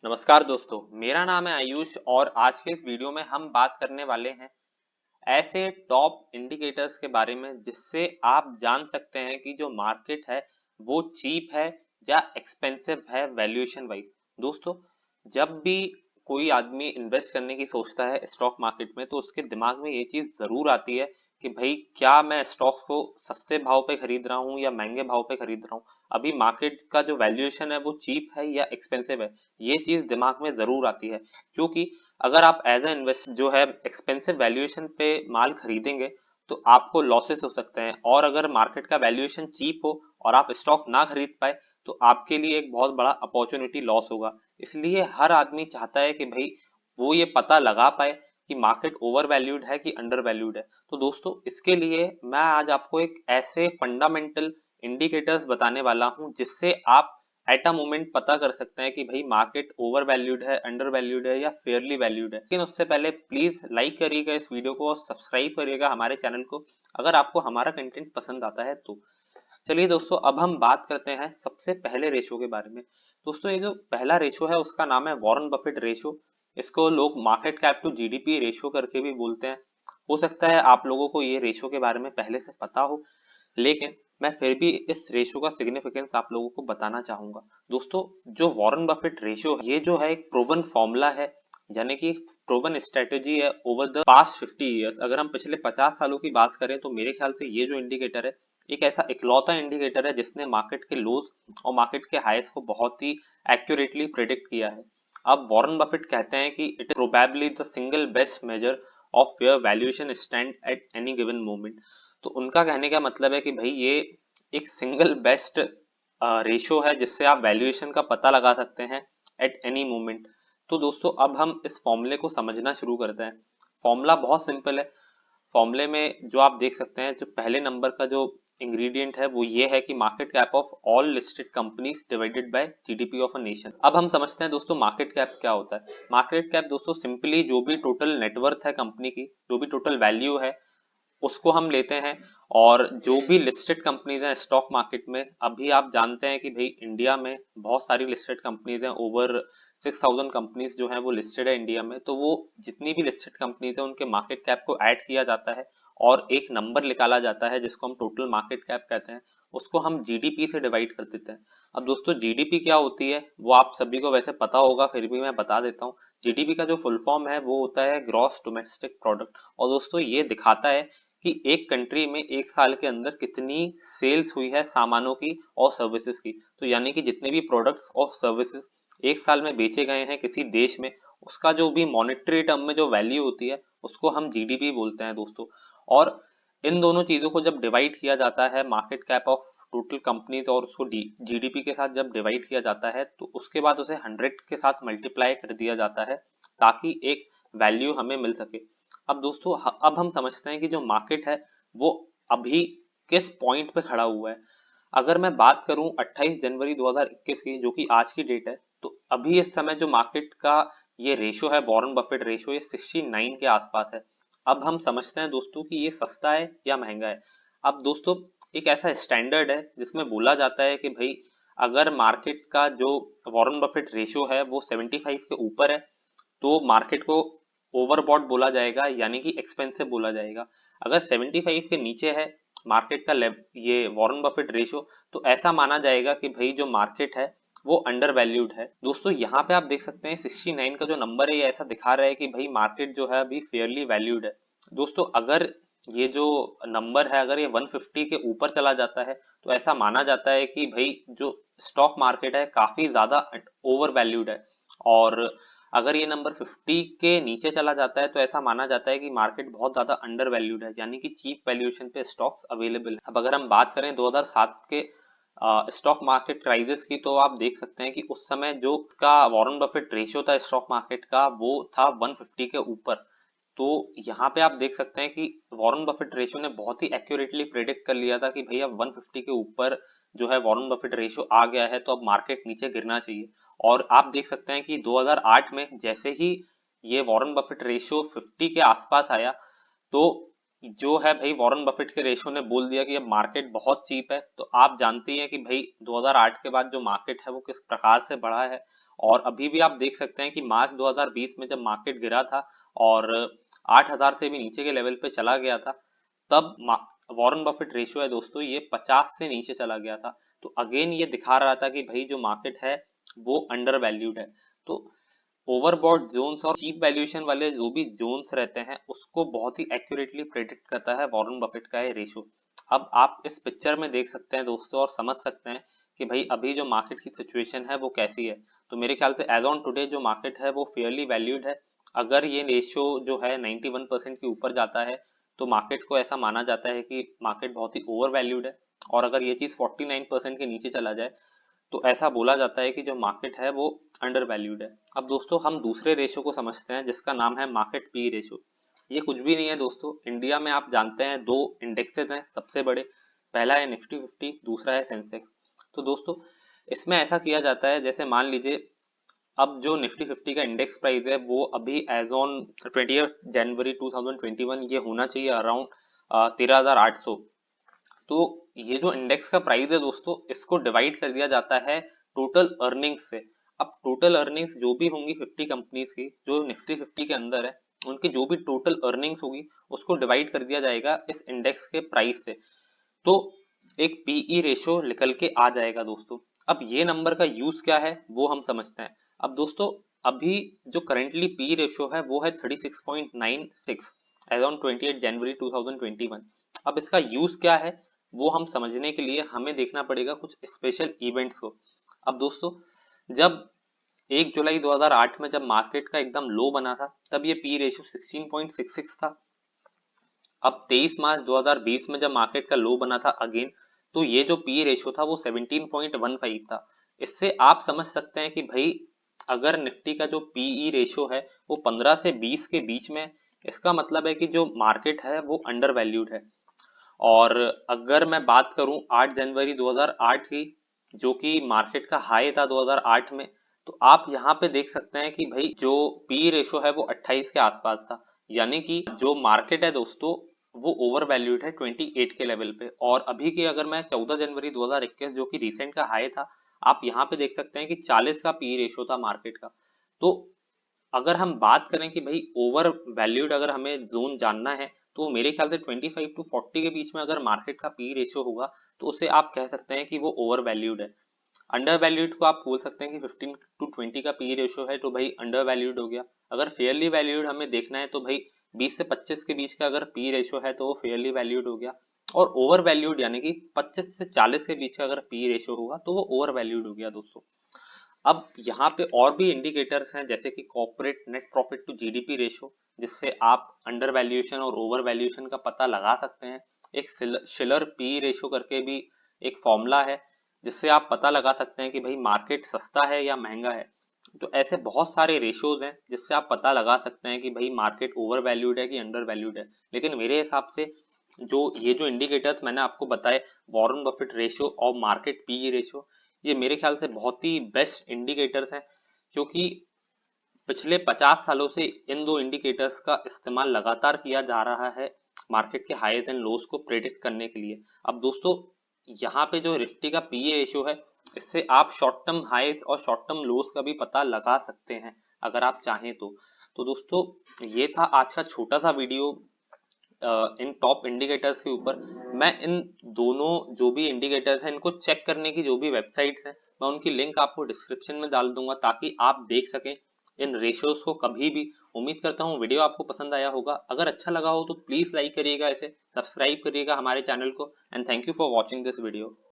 नमस्कार दोस्तों, मेरा नाम है आयुष और आज के इस वीडियो में हम बात करने वाले हैं ऐसे टॉप इंडिकेटर्स के बारे में जिससे आप जान सकते हैं कि जो मार्केट है वो चीप है या एक्सपेंसिव है वैल्यूएशन वाइज। दोस्तों, जब भी कोई आदमी इन्वेस्ट करने की सोचता है स्टॉक मार्केट में तो उसके दिमाग में ये चीज जरूर आती है कि भाई क्या मैं स्टॉक को सस्ते भाव पे खरीद रहा हूँ या महंगे भाव पे खरीद रहा हूँ, अभी मार्केट का जो वैल्यूएशन है वो चीप है या एक्सपेंसिव है। ये चीज दिमाग में जरूर आती है क्योंकि अगर आप एज ए इन्वेस्ट जो है एक्सपेंसिव वैल्यूएशन पे माल खरीदेंगे तो आपको लॉसेस हो सकते हैं, और अगर मार्केट का वैल्यूएशन चीप हो और आप स्टॉक ना खरीद पाए तो आपके लिए एक बहुत बड़ा अपॉर्चुनिटी लॉस होगा। इसलिए हर आदमी चाहता है कि भाई वो ये पता लगा पाए कि मार्केट ओवर वैल्यूड है कि अंडर वैल्यूड है। तो दोस्तों, इसके लिए मैं आज आपको एक ऐसे फंडामेंटल इंडिकेटर्स बताने वाला हूं जिससे आप एट अ मोमेंट पता कर सकते हैं कि भाई मार्केट ओवर वैल्यूड है, अंडर वैल्यूड है या फेयरली वैल्यूड है। लेकिन उससे पहले प्लीज लाइक करिएगा इस वीडियो को और सब्सक्राइब करिएगा हमारे चैनल को अगर आपको हमारा कंटेंट पसंद आता है तो। चलिए दोस्तों, अब हम बात करते हैं सबसे पहले रेशो के बारे में। दोस्तों, ये जो पहला रेशो है उसका नाम है वॉरेन बफेट रेशो। इसको लोग market cap to GDP ratio करके भी बोलते हैं। हो सकता है आप लोगों को ये रेशो के बारे में पहले से पता हो, लेकिन मैं फिर भी इस रेशो का सिग्निफिकेंस आप लोगों को बताना चाहूंगा। दोस्तों, जो वॉरेन बफेट रेशो है ये जो है एक प्रूवन फॉर्मूला है, यानी कि प्रूवन स्ट्रेटेजी है ओवर द पास्ट 50 ईयर्स। अगर हम पिछले 50 सालों की बात करें तो मेरे ख्याल से ये जो इंडिकेटर है एक ऐसा इकलौता इंडिकेटर है जिसने मार्केट के लोज और मार्केट के हाईस को बहुत ही एक्यूरेटली प्रिडिक्ट किया है। अब वॉरेन बफेट कहते हैं कि it is probably the single best measure of where valuation stand at any given moment. तो उनका कहने का मतलब है कि भाई ये एक सिंगल बेस्ट रेशो है जिससे आप वैल्यूएशन का पता लगा सकते हैं एट एनी मोमेंट। तो दोस्तों, अब हम इस फॉर्मूले को समझना शुरू करते हैं। फॉर्मूला बहुत सिंपल है। फॉर्मूले में जो आप देख सकते हैं, जो पहले नंबर का जो इंग्रेडिएंट है वो ये है कि market cap of all listed companies divided by GDP of a nation. अब हम समझते हैं दोस्तों मार्केट कैप क्या होता है। मार्केट कैप दोस्तों सिंपली जो भी टोटल नेटवर्थ है कंपनी की, जो भी टोटल वैल्यू है उसको हम लेते हैं, और जो भी लिस्टेड कंपनीज हैं स्टॉक मार्केट में, अभी आप जानते हैं कि भाई इंडिया में बहुत सारी लिस्टेड कंपनीज हैं, ओवर 6000 कंपनीज जो हैं वो लिस्टेड है इंडिया में। तो वो जितनी भी लिस्टेड कंपनीज हैं उनके मार्केट कैप को ऐड किया जाता है और एक नंबर निकाला जाता है जिसको हम टोटल मार्केट कैप कहते हैं। उसको हम जीडीपी से डिवाइड कर देते हैं। अब दोस्तों, जीडीपी क्या होती है वो आप सभी को वैसे पता होगा, फिर भी मैं बता देता हूँ। जीडीपी का जो फुल फॉर्म है वो होता है ग्रॉस डोमेस्टिक प्रोडक्ट, और दोस्तों ये दिखाता है कि एक कंट्री में एक साल के अंदर कितनी सेल्स हुई है सामानों की और सर्विसेज की। तो यानी कि जितने भी प्रोडक्ट्स और सर्विसेज एक साल में बेचे गए हैं किसी देश में, उसका जो भी मॉनेटरी टर्म में जो वैल्यू होती है उसको हम जीडीपी बोलते हैं दोस्तों। और इन दोनों चीजों को जब डिवाइड किया जाता है, market cap of total companies और उसको जीडीपी के साथ जब डिवाइड किया जाता है तो उसके बाद उसे 100 के साथ मल्टीप्लाई कर दिया जाता है ताकि एक वैल्यू हमें मिल सके। अब दोस्तों, अब हम समझते हैं कि जो मार्केट है वो अभी किस पॉइंट पे खड़ा हुआ है। अगर मैं बात करूं 28 जनवरी 2021 की, जो कि आज की डेट है, तो अभी इस समय जो मार्केट का ये रेशो है वॉरेन बफेट रेशो, ये 69 के आसपास है। अब हम समझते हैं दोस्तों कि ये सस्ता है या महंगा है। अब दोस्तों, एक ऐसा स्टैंडर्ड है जिसमें बोला जाता है कि भाई अगर मार्केट का जो वॉरेन बफेट रेशो है वो 75 के ऊपर है तो मार्केट को ओवरबॉट बोला जाएगा, यानी कि एक्सपेंसिव बोला जाएगा। अगर 75 के नीचे है मार्केट का ये वॉरेन बफेट रेशो, तो ऐसा माना जाएगा कि भाई जो मार्केट है वो अंडर वैल्यूड है। दोस्तों, यहाँ पे आप देख सकते हैं 69 का जो नंबर है ये ऐसा दिखा रहा है कि भाई मार्केट जो है अभी फेयरली वैल्यूड है। दोस्तों, अगर ये जो नंबर है अगर ये 150 के ऊपर चला जाता है तो ऐसा माना जाता है कि भाई जो स्टॉक मार्केट है काफी ज्यादा ओवर वैल्यूड है। और अगर ये नंबर 50 के नीचे चला जाता है तो ऐसा माना जाता है कि मार्केट बहुत ज्यादा अंडर वैल्यूड है, यानी कि चीप वैल्यूएशन पे स्टॉक्स अवेलेबल है। अब अगर हम बात करें 2007 के स्टॉक मार्केट क्राइसिस की, तो आप देख सकते हैं कि उस समय जो का वॉरेन बफेट रेशियो था स्टॉक मार्केट का वो था 150 के ऊपर। तो यहाँ पे आप देख सकते हैं कि वॉरेन बफेट रेशियो ने बहुत ही एक्यूरेटली प्रेडिक्ट कर लिया था कि भैया 150 के ऊपर जो है वॉरेन बफेट रेशियो आ गया है तो अब मार्केट नीचे गिरना चाहिए। और आप देख सकते हैं कि 2008 में जैसे ही ये वॉरेन बफेट रेशियो 50 के आसपास आया तो जो है भाई वॉरेन बफेट के रेशियो ने बोल दिया कि अब मार्केट बहुत चीप है। तो आप जानते हैं कि भाई 2008 के बाद जो मार्केट है वो किस प्रकार से बढ़ा है। और अभी भी आप देख सकते हैं कि मार्च 2020 में जब मार्केट गिरा था और 8,000 से भी नीचे के लेवल पे चला गया था, तब वॉरेन बफेट रेशियो है दोस्तों ये 50 से नीचे चला गया था। तो अगेन ये दिखा रहा था कि भाई जो मार्केट है वो अंडर वैल्यूड है। तो ओवरबॉट जोन्स और चीप वैल्यूएशन वाले जो भी जोन्स रहते हैं उसको बहुत ही एक्यूरेटली प्रेडिक्ट करता है वॉरेन बफेट का ये रेशियो। अब आप इस पिक्चर में देख सकते हैं दोस्तों और समझ सकते हैं कि भाई अभी जो मार्केट की सिचुएशन है वो कैसी है। तो मेरे ख्याल से एज ऑन टुडे जो मार्केट है वो फेयरली वैल्यूड है। अगर ये रेशियो जो है 91% के ऊपर जाता है तो मार्केट को ऐसा माना जाता है कि मार्केट बहुत ही ओवर वैल्यूड है, और अगर ये चीज 49% के नीचे चला जाए तो ऐसा बोला जाता है कि जो मार्केट है वो अंडर वैल्यूड है। अब दोस्तों हम दूसरे रेशियो को समझते हैं जिसका नाम है मार्केट पी रेशियो। ये कुछ भी नहीं है दोस्तों, इंडिया में आप जानते हैं दो इंडेक्सेस हैं सबसे बड़े, पहला है निफ्टी 50, दूसरा है सेंसेक्स। तो दोस्तों इसमें ऐसा किया जाता है, जैसे मान लीजिए अब जो निफ्टी 50 का इंडेक्स प्राइस है वो अभी एज ऑन 20 जनवरी 2021 ये होना चाहिए अराउंड 13,800। तो ये जो इंडेक्स का प्राइस है दोस्तों इसको डिवाइड कर दिया जाता है टोटल अर्निंग्स से। अब टोटल अर्निंग्स जो भी होंगी 50 कंपनीज की जो निफ्टी 50 के अंदर है, उनकी जो भी टोटल अर्निंग्स होगी उसको डिवाइड कर दिया जाएगा इस इंडेक्स के प्राइस से। तो एक पीई रेशियो निकल के आ जाएगा दोस्तों। अब ये नंबर का यूज क्या है वो हम समझते हैं। अब दोस्तों अभी जो करंटली पी रेशियो है वो है 36.96 एज ऑन 28 जनवरी 2021। अब इसका यूज क्या है वो हम समझने के लिए हमें देखना पड़ेगा कुछ स्पेशल इवेंट्स को। अब दोस्तों जब 1 जुलाई 2008 में जब मार्केट का एकदम लो बना था तब ये पी रेशियो 16.66 था। अब 23 मार्च 2020 में जब मार्केट का लो बना था अगेन, तो ये जो पी रेशियो था वो 17.15 था। इससे आप समझ सकते हैं कि भाई अगर निफ्टी का जो पीई रेशियो है वो 15 से 20 के बीच में, इसका मतलब है कि जो मार्केट है वो अंडर वैल्यूड है। और अगर मैं बात करूं 8 जनवरी 2008 की, जो कि मार्केट का हाई था 2008 में, तो आप यहाँ पे देख सकते हैं कि भाई जो पी रेशियो है वो 28 के आसपास था। यानी कि जो मार्केट है दोस्तों वो ओवर वैल्यूड है 28 के लेवल पे। और अभी की अगर मैं 14 जनवरी 2021 जो कि रिसेंट का हाई था, आप यहाँ पे देख सकते हैं कि 40 का पी रेशियो था मार्केट का। तो अगर हम बात करें कि भाई ओवर वैल्यूड अगर हमें जोन जानना है तो मेरे ख्याल से 25 टू 40 के बीच में अगर मार्केट का पी रेशियो होगा तो उसे आप कह सकते हैं कि वो ओवर वैल्यूड है। अंडर वैल्यूड को आप बोल सकते हैं कि 15 टू 20 का पी रेशियो है तो भाई अंडर वैल्यूड हो गया। अगर फेयरली वैल्यूड हमें देखना है तो भाई 20 से 25 के बीच का अगर पी रेशियो है तो वो फेयरली वैल्यूड हो गया। और ओवर वैल्यूड यानी कि 25 से 40 के बीच का अगर पी रेशियो होगा तो वो ओवर वैल्यूड हो गया दोस्तों। अब यहाँ पे और भी इंडिकेटर्स हैं जैसे कि corporate net profit to GDP ratio, जिससे आप अंडर वैल्यूएशन और ओवर वैल्यूएशन का पता लगा सकते हैं। एक शिलर पी रेशियो करके भी एक फॉर्मूला है जिससे आप पता लगा सकते हैं कि भाई मार्केट सस्ता है या महंगा है। तो ऐसे बहुत सारे रेशियोज हैं जिससे आप पता लगा सकते हैं कि भाई मार्केट ओवर वैल्यूड है कि अंडर वैल्यूड है। लेकिन मेरे हिसाब से जो इंडिकेटर्स मैंने आपको बताए, वॉरेन बफेट रेशियो और मार्केट पी रेशियो, ये मेरे ख्याल से बहुत ही बेस्ट इंडिकेटर्स हैं, क्योंकि पिछले 50 सालों से इन दो इंडिकेटर्स का इस्तेमाल लगातार किया जा रहा है मार्केट के हाईज एंड लोज को प्रेडिक्ट करने के लिए। अब दोस्तों यहाँ पे जो निफ्टी का पीए रेशियो है इससे आप शॉर्ट टर्म हाईज और शॉर्ट टर्म लोज का भी पता लगा सकते हैं अगर आप चाहें तो दोस्तों ये था आज का छोटा सा वीडियो इन टॉप इंडिकेटर्स के ऊपर। मैं इन दोनों जो भी इंडिकेटर्स हैं इनको चेक करने की जो भी वेबसाइट्स हैं मैं उनकी लिंक आपको डिस्क्रिप्शन में डाल दूंगा ताकि आप देख सकें इन रेशियोज को कभी भी। उम्मीद करता हूँ वीडियो आपको पसंद आया होगा। अगर अच्छा लगा हो तो प्लीज लाइक करिएगा, इसे सब्सक्राइब करिएगा हमारे चैनल को। And thank you for watching this video.